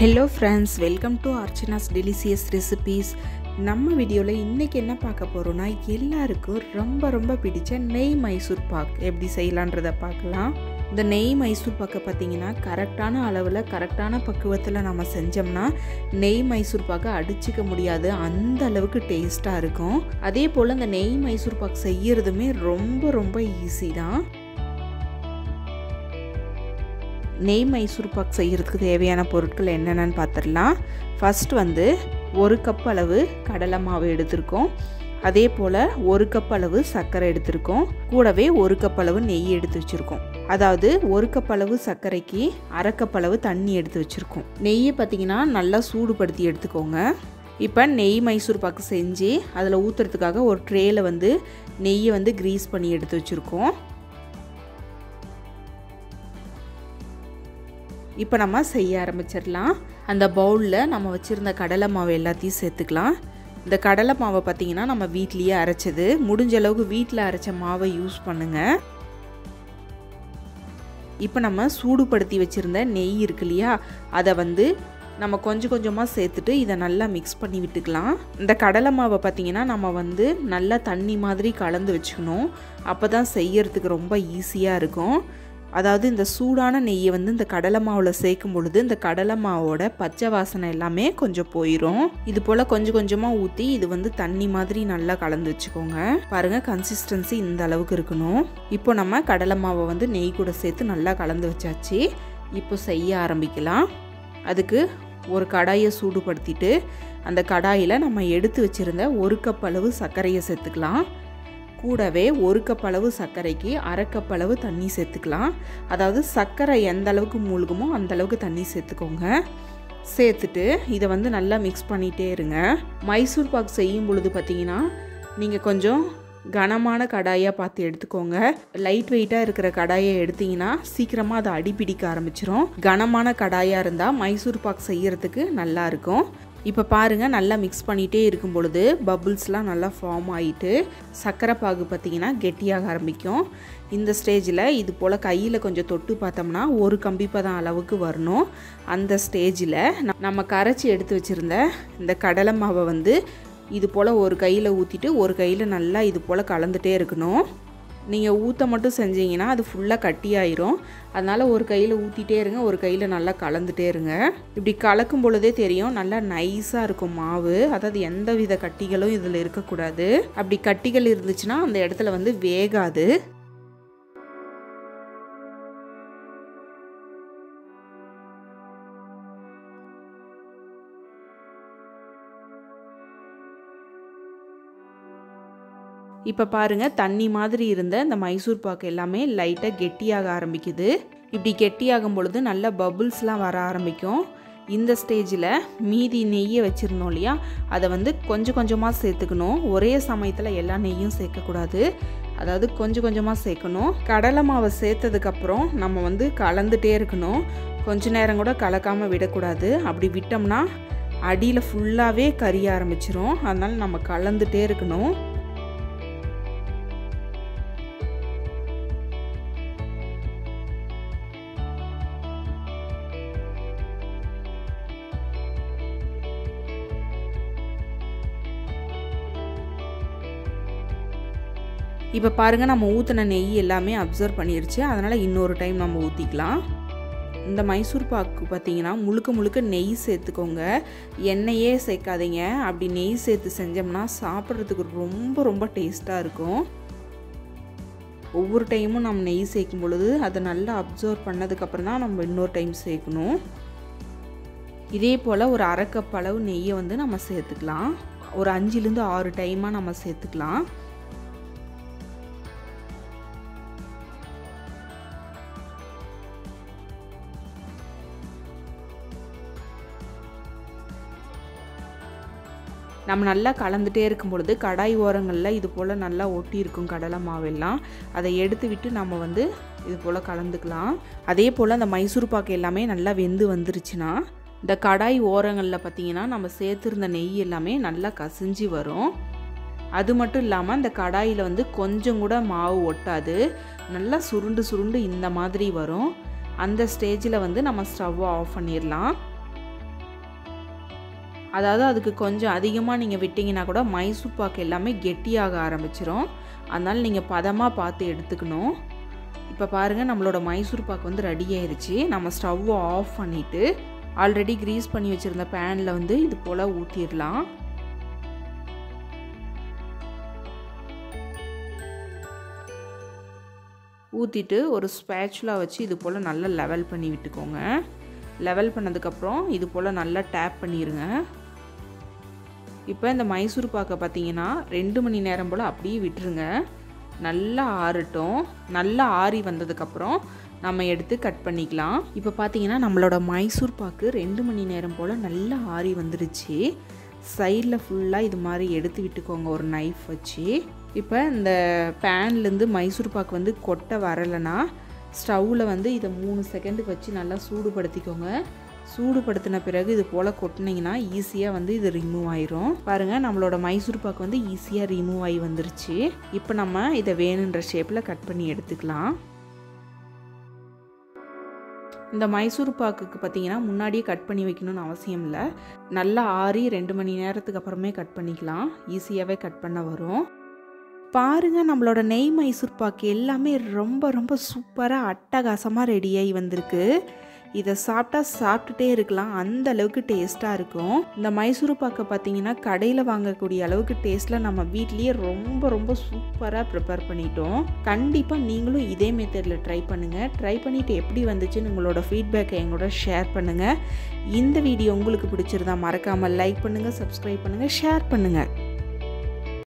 Hello friends, welcome to Archana's delicious recipes. நம்ம வீடியோல இன்னைக்கு என்ன பார்க்க போறோம்னா எல்லாருக்கும் ரொம்ப பிடிச்ச நெய் மைசூர் பாக் எப்படி செய்யலாம்ன்றத பார்க்கலாம். இந்த நெய் மைசூர் பாக்க பாத்தீங்கன்னா கரெக்ட்டான அளவுல கரெக்ட்டான பக்குவத்துல நாம செஞ்சோம்னா நெய் மைசூர் பாக்க அடிச்சிக்க முடியாது, அந்த அளவுக்கு டேஸ்டா இருக்கும். அதே போல இந்த நெய் மைசூர் பாக் செய்யிறதுமே ரொம்ப ஈஸி தான். நெய் மைசூர் பாக் செய்யறதுக்கு தேவையான பொருட்கள் என்னென்னு பார்த்துடலாம். ஃபர்ஸ்ட் வந்து 1 கப் அளவு கடலை மாவு எடுத்திருக்கோம். அதே போல் 1 கப் அளவு சர்க்கரை எடுத்திருக்கோம். கூடவே 1 கப் அளவு நெய் எடுத்து வச்சுருக்கோம். அதாவது 1 கப் அளவு சர்க்கரைக்கு 1/2 கப் அளவு தண்ணி எடுத்து வச்சுருக்கோம். நெய்யை பார்த்திங்கன்னா நல்லா சூடுபடுத்தி எடுத்துக்கோங்க. இப்போ நெய் மைசூர் பாக்கு செஞ்சு அதில் ஊற்றுறதுக்காக ஒரு ட்ரேயில் வந்து நெய்யை வந்து க்ரீஸ் பண்ணி எடுத்து வச்சுருக்கோம். இப்போ நம்ம செய்ய ஆரம்பிச்சிடலாம். அந்த பவுலில் நம்ம வச்சுருந்த கடலை மாவு எல்லாத்தையும் சேர்த்துக்கலாம். இந்த கடலை மாவை பார்த்திங்கன்னா நம்ம வீட்லேயே அரைச்சது, முடிஞ்ச அளவுக்கு வீட்டில் அரைச்ச மாவை யூஸ் பண்ணுங்கள். இப்போ நம்ம சூடுபடுத்தி வச்சுருந்த நெய் இருக்கு இல்லையா, அதை வந்து நம்ம கொஞ்சமாக சேர்த்துட்டு இதை நல்லா மிக்ஸ் பண்ணி விட்டுக்கலாம். இந்த கடலை மாவை பார்த்திங்கன்னா நம்ம வந்து நல்லா தண்ணி மாதிரி கலந்து வச்சுக்கணும். அப்போ தான் செய்யறதுக்கு ரொம்ப ஈஸியாக இருக்கும். அதாவது இந்த சூடான நெய்யை வந்து இந்த கடலை மாவில் சேர்க்கும் பொழுது இந்த கடலை மாவோட பச்சை வாசனை எல்லாமே கொஞ்சம் போயிடும். இது போல் கொஞ்சமாக ஊற்றி இது வந்து தண்ணி மாதிரி நல்லா கலந்து வச்சுக்கோங்க. பாருங்கள், கன்சிஸ்டன்சி இந்த அளவுக்கு இருக்கணும். இப்போ நம்ம கடலை மாவை வந்து நெய் கூட சேர்த்து நல்லா கலந்து வச்சாச்சு. இப்போ செய்ய ஆரம்பிக்கலாம். அதுக்கு ஒரு கடாயை சூடுபடுத்திட்டு அந்த கடாயில் நம்ம எடுத்து வச்சுருந்த 1 கப் அளவு சர்க்கரையை சேர்த்துக்கலாம். கூடவே 1 கப் அளவு சர்க்கரைக்கு 1/2 கப் அளவு தண்ணி சேர்த்துக்கலாம். அதாவது சர்க்கரை எந்த அளவுக்கு மூழ்குமோ அந்த அளவுக்கு தண்ணி சேர்த்துக்கோங்க. சேர்த்துட்டு இதை வந்து நல்லா மிக்ஸ் பண்ணிகிட்டே இருங்க. மைசூர் பாக் செய்யும் பொழுது பார்த்தீங்கன்னா நீங்கள் கொஞ்சம் கனமான கடாயாக பார்த்து எடுத்துக்கோங்க. லைட் வெயிட்டாக இருக்கிற கடாயை எடுத்திங்கன்னா சீக்கிரமாக அதை அடிப்பிடிக்க ஆரம்பிச்சிரும். கனமான கடாயாக இருந்தால் மைசூர் பாக் செய்யறதுக்கு நல்லாயிருக்கும். இப்போ பாருங்கள், நல்லா மிக்ஸ் பண்ணிகிட்டே இருக்கும் பொழுது பபுள்ஸ்லாம் நல்லா ஃபார்ம் ஆகிட்டு சர்க்கரை பாகு பார்த்திங்கன்னா கெட்டியாக ஆரம்பிக்கும். இந்த ஸ்டேஜில் இது போல் கையில் கொஞ்சம் தொட்டு பார்த்தோம்னா ஒரு கம்பிப்பதம் அளவுக்கு வரணும். அந்த ஸ்டேஜில் நம்ம கரைச்சி எடுத்து வச்சுருந்த இந்த கடலை மாவை வந்து இது போல் ஒரு கையில் ஊற்றிட்டு ஒரு கையில் நல்லா இது போல் கலந்துகிட்டே இருக்கணும். நீங்கள் ஊற்ற மட்டும் செஞ்சீங்கன்னா அது ஃபுல்லாக கட்டியாயிரும். அதனால் ஒரு கையில் ஊற்றிட்டே இருங்க, ஒரு கையில் நல்லா கலந்துகிட்டே இருங்க. இப்படி கலக்கும் பொழுதே தெரியும் நல்லா நைஸாக இருக்கும் மாவு. அதாவது எந்த வித கட்டிகளும் இதில் இருக்கக்கூடாது. அப்படி கட்டிகள் இருந்துச்சுன்னா அந்த இடத்துல வந்து வேகாது. இப்போ பாருங்கள், தண்ணி மாதிரி இருந்த இந்த மைசூர் பாக்கு எல்லாமே லைட்டாக கெட்டியாக ஆரம்பிக்குது. இப்படி கெட்டியாகும் பொழுது நல்ல பபுள்ஸ்லாம் வர ஆரம்பிக்கும். இந்த ஸ்டேஜில் மீதி நெய்யை வச்சுருந்தோம் இல்லையா, அதை வந்து கொஞ்சமாக சேர்த்துக்கணும். ஒரே சமயத்தில் எல்லா நெய்யும் சேர்க்கக்கூடாது. அதாவது கொஞ்சமாக சேர்க்கணும். கடலை மாவை சேர்த்ததுக்கப்புறம் நம்ம வந்து கலந்துகிட்டே இருக்கணும். கொஞ்ச நேரம் கூட கலக்காமல் விடக்கூடாது. அப்படி விட்டோம்னா அடியில் ஃபுல்லாகவே கரிய ஆரம்பிச்சிரும். அதனால் நம்ம கலந்துகிட்டே இருக்கணும். இப்போ பாருங்கள், நம்ம ஊற்றின நெய் எல்லாமே அப்சர்வ் பண்ணிடுச்சு. அதனால் இன்னொரு டைம் நம்ம ஊற்றிக்கலாம். இந்த மைசூர் பாக்கு பார்த்திங்கன்னா முழுக்க நெய் சேர்த்துக்கோங்க. எண்ணெயே சேர்க்காதீங்க. அப்படி நெய் சேர்த்து செஞ்சோம்னா சாப்பிட்றதுக்கு ரொம்ப டேஸ்ட்டாக இருக்கும். ஒவ்வொரு டைமும் நம்ம நெய் சேர்க்கும் பொழுது அதை நல்லா அப்சர்வ் பண்ணதுக்கப்புறம் தான் நம்ம இன்னொரு டைம் சேர்க்கணும். இதே போல் ஒரு 1/2 கப் அளவு நெய்யை வந்து நம்ம சேர்த்துக்கலாம். ஒரு 5லேருந்து 6 டைமாக நம்ம சேர்த்துக்கலாம். நம்ம நல்லா கலந்துகிட்டே இருக்கும் பொழுது கடாய் ஓரங்களில் இது போல் நல்லா ஒட்டி இருக்கும் கடலை மாவெல்லாம். அதை எடுத்து விட்டு நம்ம வந்து இது போல் கலந்துக்கலாம். அதே போல் அந்த மைசூர் பாக்கு எல்லாமே நல்லா வெந்து வந்துருச்சுன்னா இந்த கடாய் ஓரங்களில் பார்த்திங்கன்னா நம்ம சேர்த்துருந்த நெய் எல்லாமே நல்லா கசிஞ்சு வரும். அது மட்டும் இல்லாமல் அந்த கடாயில் வந்து கொஞ்சம் கூட மாவு ஒட்டாது. நல்லா சுருண்டு இந்த மாதிரி வரும். அந்த ஸ்டேஜில் வந்து நம்ம ஸ்டவ்வை ஆஃப் பண்ணிடலாம். அதாவது அதுக்கு கொஞ்சம் அதிகமாக நீங்கள் விட்டிங்கன்னா கூட மைசூர் பாக்கு எல்லாமே கெட்டியாக ஆரம்பிச்சிரும். அதனால் நீங்கள் பதமாக பார்த்து எடுத்துக்கணும். இப்போ பாருங்கள், நம்மளோட மைசூர் பாக்கு வந்து ரெடி ஆயிடுச்சு. நம்ம ஸ்டவ்வை ஆஃப் பண்ணிவிட்டு ஆல்ரெடி க்ரீஸ் பண்ணி வச்சுருந்த பேனில் வந்து இது போல் ஊற்றிடலாம். ஊற்றிட்டு ஒரு ஸ்பேச்சுலா வச்சு இது போல் நல்லா லெவல் பண்ணி விட்டுக்கோங்க. லெவல் பண்ணதுக்கப்புறம் இது போல் நல்லா டேப் பண்ணிடுங்க. இப்போ இந்த மைசூர் பாக்கை பார்த்தீங்கன்னா 2 மணி நேரம் போல் அப்படியே விட்டுருங்க. நல்லா ஆறட்டும். நல்லா ஆறி வந்ததுக்கப்புறம் நம்ம எடுத்து கட் பண்ணிக்கலாம். இப்போ பார்த்தீங்கன்னா நம்மளோட மைசூர் பாக்கு 2 மணி நேரம் போல் நல்லா ஆறி வந்துருச்சு. சைடில் ஃபுல்லாக இது மாதிரி எடுத்து விட்டுக்கோங்க ஒரு நைஃப் வச்சு. இப்போ இந்த பேன்லேருந்து மைசூர் பாக்கு வந்து கொட்டை வரலைன்னா ஸ்டவ்வில் வந்து இதை 3 செகண்டுக்கு வச்சு நல்லா சூடுபடுத்திக்கோங்க. சூடுபடுத்தின பிறகு இது போல் கொட்டினீங்கன்னா ஈஸியாக வந்து இது ரிமூவ் ஆயிரும். பாருங்கள், நம்மளோட மைசூர் பாக்கு வந்து ஈஸியாக ரிமூவ் ஆகி வந்துருச்சு. இப்போ நம்ம இதை வேணுன்ற ஷேப்பில் கட் பண்ணி எடுத்துக்கலாம். இந்த மைசூர் பாக்குக்கு பார்த்தீங்கன்னா முன்னாடியே கட் பண்ணி வைக்கணும்னு அவசியம் இல்லை. நல்லா ஆறி 2 மணி நேரத்துக்கு அப்புறமே கட் பண்ணிக்கலாம். ஈஸியாகவே கட் பண்ண வரும். பாருங்கள், நம்மளோட நெய் மைசூர் பாக்கு எல்லாமே ரொம்ப ரொம்ப சூப்பராக அட்டகாசமாக ரெடியாகி வந்திருக்கு. இதை சாப்பிட்டுட்டே இருக்கலாம், அந்த அளவுக்கு டேஸ்ட்டாக இருக்கும். இந்த மைசூர் பாக்கை பார்த்தீங்கன்னா கடையில் வாங்கக்கூடிய அளவுக்கு டேஸ்ட்டில் நம்ம வீட்லேயே ரொம்ப ரொம்ப சூப்பராக ப்ரிப்பேர் பண்ணிட்டோம். கண்டிப்பாக நீங்களும் இதே மெத்தடில் ட்ரை பண்ணுங்கள். ட்ரை பண்ணிவிட்டு எப்படி வந்துச்சுன்னு உங்களோட ஃபீட்பேக்கை எங்களோட ஷேர் பண்ணுங்கள். இந்த வீடியோ உங்களுக்கு பிடிச்சிருந்தா மறக்காமல் லைக் பண்ணுங்கள், சப்ஸ்கிரைப் பண்ணுங்கள், ஷேர் பண்ணுங்கள்.